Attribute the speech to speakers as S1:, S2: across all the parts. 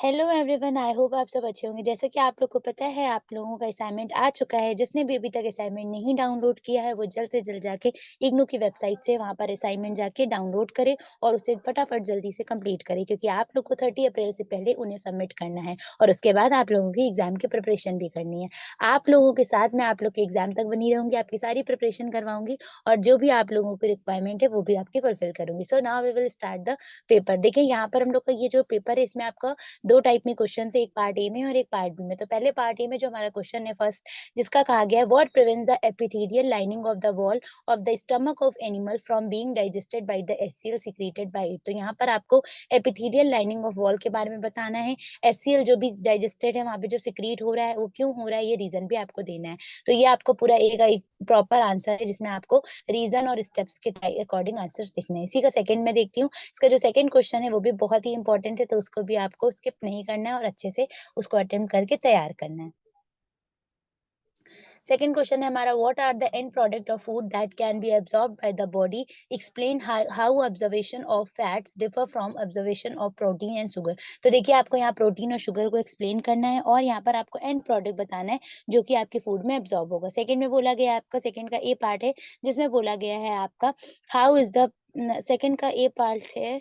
S1: Hello everyone, I hope आप सब अच्छे होंगे। जैसा कि आप लोग को पता है, आप लोगों का असाइनमेंट आ चुका है। जिसने भी अभी तक असाइनमेंट नहीं डाउनलोड किया है वो जल्द से जल्द जाके इग्नू की वेबसाइट से वहां पर असाइनमेंट जाके डाउनलोड करे और उसे फटाफट जल्दी से कंप्लीट करे, क्योंकि आप लोग को 30 अप्रैल से पहले उन्हें सबमिट करना है और उसके बाद आप लोगों की एग्जाम की प्रिपरेशन भी करनी है। आप लोगों के साथ मैं आप लोग के एग्जाम तक बनी रहूंगी, आपकी सारी प्रिपरेशन करवाऊंगी और जो भी आप लोगों की रिक्वायरमेंट है वो भी आपकी फुलफिल करूंगी। So now we will start the paper. देखिए, यहाँ पर हम लोग का ये जो पेपर है इसमें आपका 2 टाइप में क्वेश्चन है, एक पार्ट ए में और एक पार्ट बी में। तो पहले पार्ट ए में जो हमारा क्वेश्चन है फर्स्ट, जिसका कहा गया है what prevents the epithelial lining of the wall of the stomach of animal from being digested by the HCL secreted by it. तो यहाँ पर आपको एपिथेलियल लाइनिंग ऑफ वॉल के बारे में बताना है। एचसीएल जो भी डाइजेस्टेड है वहाँ पे जो सीक्रेट हो रहा है वो क्यों हो रहा है, ये रीजन भी आपको देना है। तो ये आपको पूरा एक प्रॉपर आंसर है जिसमें आपको रीजन और स्टेप्स के अकॉर्डिंग आंसर्स लिखने हैं। इसी का सेकंड में देखती हूँ, इसका जो सेकंड क्वेश्चन है वो भी बहुत ही इंपॉर्टेंट है, तो उसको भी आपको स्किप नहीं करना है और अच्छे से उसको अटेम्प्ट करके तैयार करना है। सेकंड क्वेश्चन है हमारा, what are the end product of food that can be absorbed by the body, explain how observation of fats differ from observation of protein and sugar. तो देखिए, आपको यहाँ प्रोटीन और शुगर को एक्सप्लेन करना है और यहाँ पर आपको एंड प्रोडक्ट बताना है जो कि आपके फूड में एब्जॉर्ब होगा। सेकंड में बोला गया है आपका, सेकंड का ए पार्ट है जिसमें बोला गया है आपका हाउ इज द, सेकंड का ए पार्ट है,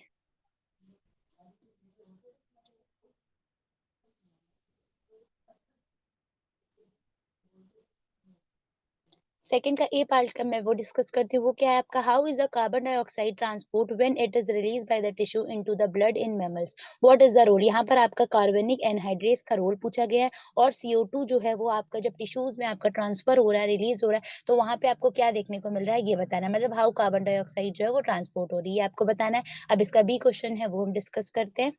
S1: सेकंड का ए पार्ट का मैं वो डिस्कस करती हूँ। वो क्या है आपका, how is the carbon dioxide transport when it is release by the tissue into the blood in mammals, what is the role. यहाँ पर आपका कार्बनिक एनहाइड्रेस का रोल पूछा गया है और CO2 जो है वो आपका जब टिश्यूज में आपका ट्रांसफर हो रहा है, रिलीज हो रहा है, तो वहां पे आपको क्या देखने को मिल रहा है ये बताना है। मतलब हाउ कार्बन डाइऑक्साइड जो है वो ट्रांसपोर्ट हो रही है, आपको बताना है। अब इसका बी क्वेश्चन है वो हम डिस्कस करते हैं।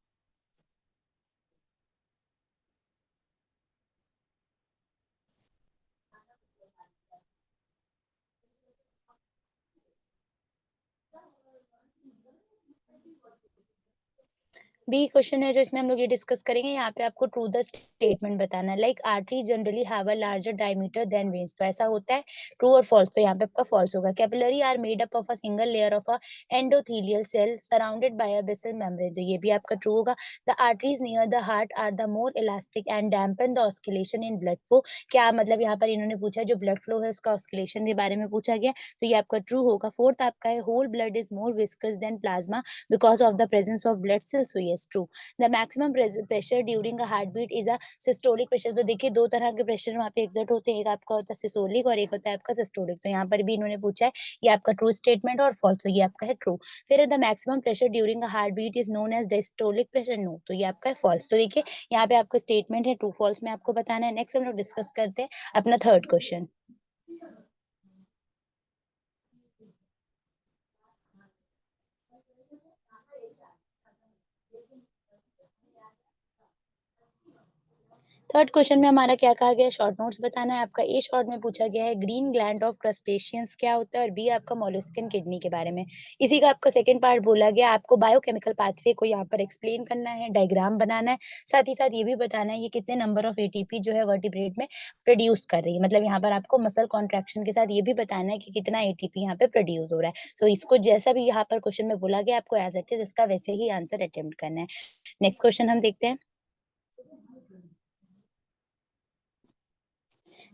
S1: बी क्वेश्चन है जो इसमें हम लोग ये डिस्कस करेंगे। यहाँ पे आपको ट्रू द स्टेटमेंट बताना है, like artery generally have a larger diameter than veins. तो ऐसा होता है, ट्रू और फॉल्स। तो यहाँ पे आपका फॉल्स होगा। Capillary are made up of a single layer of a endothelial cell surrounded by a basal membrane. तो ये भी आपका ट्रू होगा। The arteries near the heart are the more elastic and dampen the oscillation in blood flow. क्या मतलब, यहाँ पर इन्होंने पूछा जो ब्लड फ्लो है उसका ऑस्किलेशन के बारे में पूछा गया, तो ये आपका ट्रू होगा। फोर्थ आपका है, whole blood is more viscous than plasma because of the presence of blood cells। So yes, true। The maximum pressure during a heartbeat is a systolic pressure। तो देखिए, दो तरह के प्रेशर वहाँ पे एग्जर्ट होते हैं, एक आपका होता है सिस्टोलिक और एक होता है आपका सिस्टोलिक। तो यहाँ पर भी इन्होंने पूछा है, ये आपका ट्रू स्टेटमेंट और फॉल्स, तो ये आपका है ट्रू। फिर the maximum pressure during a heart beat is known as diastolic pressure, no, तो ये आपका है फॉल्स। तो देखिए, यहाँ पे आपका स्टेटमेंट है ट्रू फॉल्स में आपको बताना है। नेक्स्ट हम लोग डिस्कस करते हैं अपना थर्ड क्वेश्चन। थर्ड क्वेश्चन में हमारा क्या कहा गया है, शॉर्ट नोट्स बताना है आपका। ए शॉर्ट में पूछा गया है ग्रीन ग्लैंड ऑफ क्रस्टेशियंस क्या होता है, और बी आपका मोलस्कन किडनी के बारे में। इसी का आपका सेकंड पार्ट बोला गया, आपको बायोकेमिकल पाथवे को यहाँ पर एक्सप्लेन करना है, डायग्राम बनाना है, साथ ही साथ ये भी बताना है ये कितने नंबर ऑफ एटीपी जो है वर्टिब्रेट में प्रोड्यूस कर रही है। मतलब यहाँ पर आपको मसल कॉन्ट्रैक्शन के साथ ये भी बताना है कि कितना एटीपी यहाँ पे प्रोड्यूस हो रहा है। सो इसको जैसा भी यहाँ पर क्वेश्चन में बोला गया, आपको एज इट इज इसका वैसे ही आंसर अटेम्प्ट करना है। नेक्स्ट क्वेश्चन हम देखते हैं।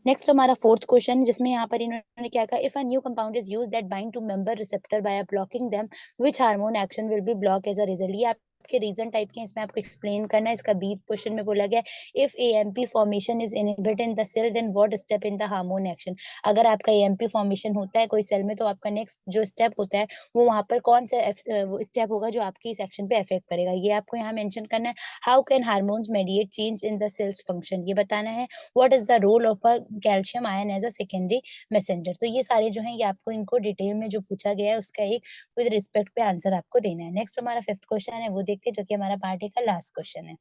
S1: नेक्स्ट हमारा फोर्थ क्वेश्चन, जिसमें यहाँ पर इन्होंने क्या कहा, if a new compound is used that bind to member receptor by blocking them, which hormone action will be block as a result. ये आपके रीजन टाइप के, इसमें आपको एक्सप्लेन करना है। इसका बी क्वेश्चन में बोला गया, if AMP formation is inhibited in the cell then what step in the hormone action. अगर आपका एएमपी फॉर्मेशन होता है कोई सेल में, तो आपका नेक्स्ट जो स्टेप होता है वो वहां पर कौन सा वो स्टेप होगा जो आपकी इस एक्शन पे इफेक्ट करेगा, ये आपको यहाँ मेंशन करना है। How can hormones mediate change in the cells function, ये बताना है। What is the role of a calcium ion as a secondary messenger. तो ये सारे जो हैं ये आपको इनको डिटेल में जो पूछा गया है उसका एक विद रिस्पेक्ट पे आंसर आपको देना है। नेक्स्ट हमारा फिफ्थ क्वेश्चन है वो देखते हैं, जो कि हमारा पार्ट ए का लास्ट क्वेश्चन है।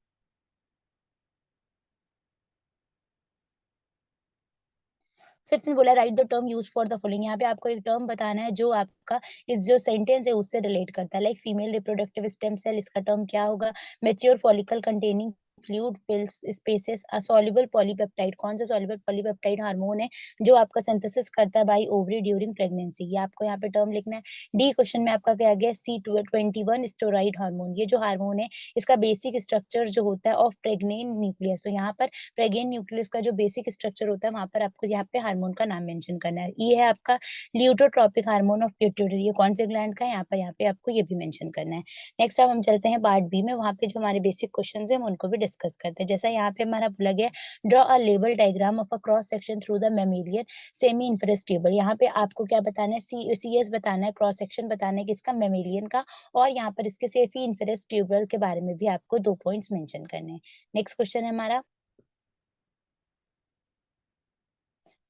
S1: फिफ्थ में बोला, right the term use for the following. यहाँ पे आपको एक टर्म बताना है जो आपका इस जो सेंटेंस है उससे रिलेट करता है, like female reproductive stem cell, इसका टर्म क्या होगा। Mature follicle containing fluid pills spaces soluble polypeptide कौन सा सॉल्युबल पॉलीपेप्टाइड हार्मोन है जो आपका सिंथेसिस करता है बाय ओवरी ड्यूरिंग प्रेगनेंसी। ये आपको यहाँ पे टर्म लिखना है। डी क्वेश्चन में आपका क्या गया C21 स्टेरॉइड हार्मोन। ये जो हार्मोन है इसका बेसिक स्ट्रक्चर जो होता है ऑफ प्रेग्नेंट न्यूक्लियस। तो यहाँ पर प्रेग्नेंट न्यूक्लियस का जो बेसिक स्ट्रक्चर होता है वहां पर आपको यहाँ पे हार्मोन का नाम मेंशन करना है। ये है आपका ल्यूटोट्रोपिक हार्मोन ऑफ पिट्यूटरी। ये कौन से ग्लैंड का है यहाँ पे आपको ये भी मेंशन करना है। नेक्स्ट अब हम चलते हैं पार्ट बी में। वहाँ पे जो हमारे बेसिक क्वेश्चंस हैं हम उनको भी डिस्कस करते हैं। जैसा यहाँ पे हमारा बोला गया draw a label diagram of a cross section through the mammalian seminiferous tubule. यहाँ पे आपको क्या बताना है CS बताना है, क्रॉस सेक्शन बताना है किसका, मेमेलियन का। और यहाँ पर इसके सेफी इन्फ्रेस ट्यूबल के बारे में भी आपको 2 पॉइंट्स मेंशन करने हैं। नेक्स्ट क्वेश्चन है हमारा,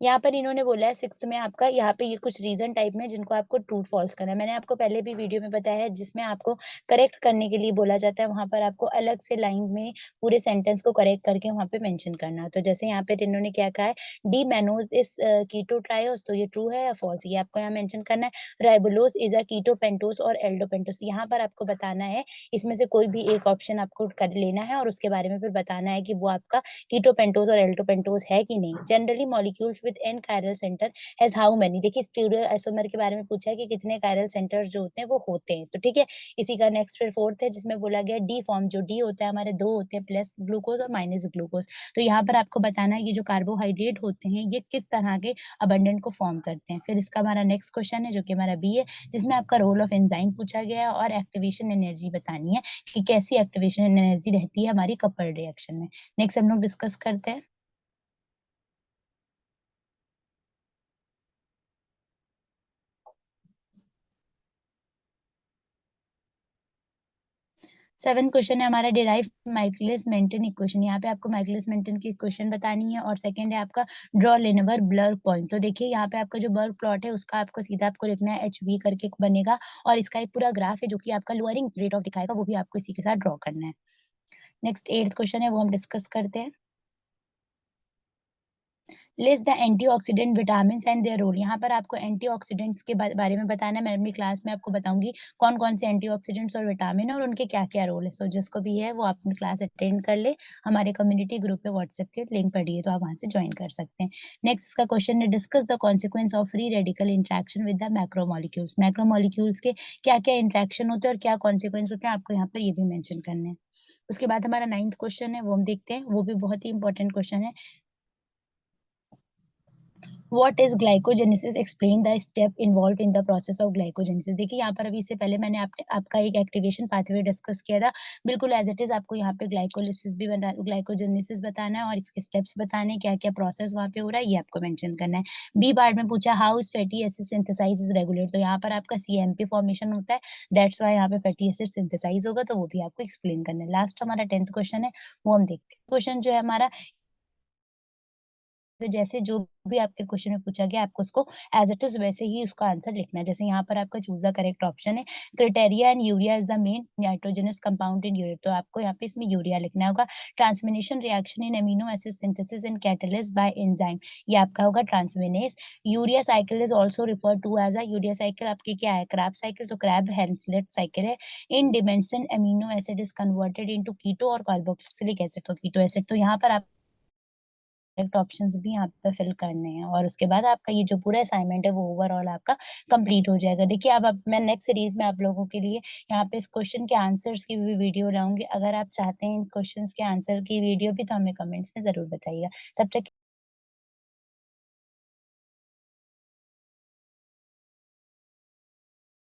S1: यहाँ पर इन्होंने बोला है 6th में आपका यहाँ पे ये कुछ रीजन टाइप में जिनको आपको ट्रू फॉल्स करना है। मैंने आपको पहले भी वीडियो में बताया है जिसमें आपको करेक्ट करने के लिए बोला जाता है, वहां पर आपको अलग से लाइन में पूरे सेंटेंस को करेक्ट करके वहां पे मेंशन करना है। तो जैसे यहाँ पे इन्होंने क्या कहा है, D mannose is keto triose, तो ये ट्रू है या फॉल्स, ये आपको यहाँ मेंशन करना है। राइबोलोज इज अ कीटो पेंटोस और एल्डोपेंटोस, यहाँ पर आपको बताना है इसमें से कोई भी एक ऑप्शन आपको कर लेना है और उसके बारे में फिर बताना है कि वो आपका कीटोपेंटोस और एल्डोपेंटोस है कि नहीं। Generally molecules with an chiral center has how many, देखिए स्टीरियो आइसोमर के बारे में पूछा है कि कितने कायरल सेंटर्स जो होते हैं वो होते हैं। तो ठीक है, इसी का नेक्स्ट फिर फोर्थ है जिसमें बोला गया डी फॉर्म, जो डी होता है हमारे दो होते हैं, प्लस ग्लूकोज और माइनस ग्लूकोज। तो यहाँ पर आपको बताना है ये जो कार्बोहाइड्रेट होते हैं ये किस तरह के अबंडेंट को फॉर्म करते हैं। फिर इसका हमारा नेक्स्ट क्वेश्चन है जो कि हमारा बी है, जिसमें आपका रोल ऑफ एंजाइम पूछा गया है और एक्टिवेशन एनर्जी बतानी है कि कैसी एक्टिवेशन एनर्जी रहती है हमारी कपल रिएक्शन में। नेक्स्ट हम लोग डिस्कस करते हैं। 7th क्वेश्चन है हमारा डिराइव माइकलिस मेंटन इक्वेशन। यहाँ पे आपको माइकलिस मेंटन की इक्वेशन बतानी है और सेकंड है आपका ड्रॉ लिनेवर ब्लर पॉइंट। तो देखिए यहाँ पे आपका जो बर्ग प्लॉट है उसका आपको सीधा आपको लिखना है HB करके बनेगा और इसका एक पूरा ग्राफ है जो कि आपका लोअरिंग रेट ऑफ दिखाएगा, वो भी आपको इसी के साथ ड्रॉ करना है। नेक्स्ट 8th क्वेश्चन है वो हम डिस्कस करते हैं। List the antioxidant vitamins and their role. यहाँ पर आपको एंटीऑक्सीडेंट्स के बारे में बताना है। मैं अपनी क्लास में आपको बताऊंगी कौन कौन से एंटीऑक्सीडेंट्स और विटामिन और उनके क्या क्या रोल है। सो जिसको भी है वो अपनी क्लास अटेंड कर ले, हमारे कम्युनिटी ग्रुप पे व्हाट्सएप के लिंक पड़ी है तो आप वहां से ज्वाइन कर सकते हैं। नेक्स्ट का क्वेश्चन है discuss the consequence of free radical interaction with the macromolecules. Macromolecules के क्या क्या इंट्रैक्शन होते हैं और क्या कॉन्सिक्वेंस होते हैं आपको यहाँ पर ये भी मेंशन करने हैं। उसके बाद हमारा 9th क्वेश्चन है वो हम देखते हैं, वो भी बहुत ही इंपॉर्टेंट क्वेश्चन है। What is glycogenesis, explain the step involve in the process of glycogenesis. देखिए यहाँ पर अभी इससे पहले मैंने आपका एक एक्टिवेशन पाथवे डिस्कस किया था, बिल्कुल एज इट इज आपको यहाँ पे ग्लाइकोलिसिस भी बता ग्लाइकोजेनेसिस बताना है और इसके स्टेप्स बताने हैं, क्या क्या प्रोसेस वहाँ पे हो रहा है ये आपको मेंशन करना है। बी पार्ट में पूछा how is fatty acid synthesize is regulate, तो यहाँ पर आपका CMP फॉर्मेशन होता है, दैट्स वाई यहाँ पे फैटी एसिड सिंथेसाइज होगा, तो वो भी आपको एक्सप्लेन करना है। लास्ट हमारा 10th क्वेश्चन है वो हम देखते हैं। क्वेश्चन जो है हमारा तो जैसे जो भी आपके क्वेश्चन में पूछा गया आपको उसको एज इट इज वैसे ही उसका आंसर लिखना है। जैसे यहाँ पर आपका चूज द करेक्ट ऑप्शन है, criteria and urea is the main nitrogenous compound in urea, तो आपको यहाँ पे इसमें यूरिया लिखना होगा। Transamination reaction in amino acid synthesis in catalyst by enzyme, ये आपका होगा transaminase. Urea cycle is also refer to as a, urea cycle आपकी क्या है, क्रैब साइकिल, तो क्रैब हेंसलेट साइकिल है। In deamination amino acid is converted into keto और carboxylic acid, तो कीटो एसिड, तो यहाँ पर आप करेक्ट ऑप्शंस भी यहाँ पे फिल करने हैं और उसके बाद आपका ये जो पूरा असाइनमेंट है वो ओवरऑल आपका कंप्लीट हो जाएगा। देखिए अब मैं नेक्स्ट सीरीज में आप लोगों के लिए यहाँ पे इस क्वेश्चन के आंसर्स की भी वीडियो लाऊंगी। अगर आप चाहते हैं इन क्वेश्चंस के आंसर की वीडियो भी तो हमें कमेंट्स में जरूर बताइएगा। तब तक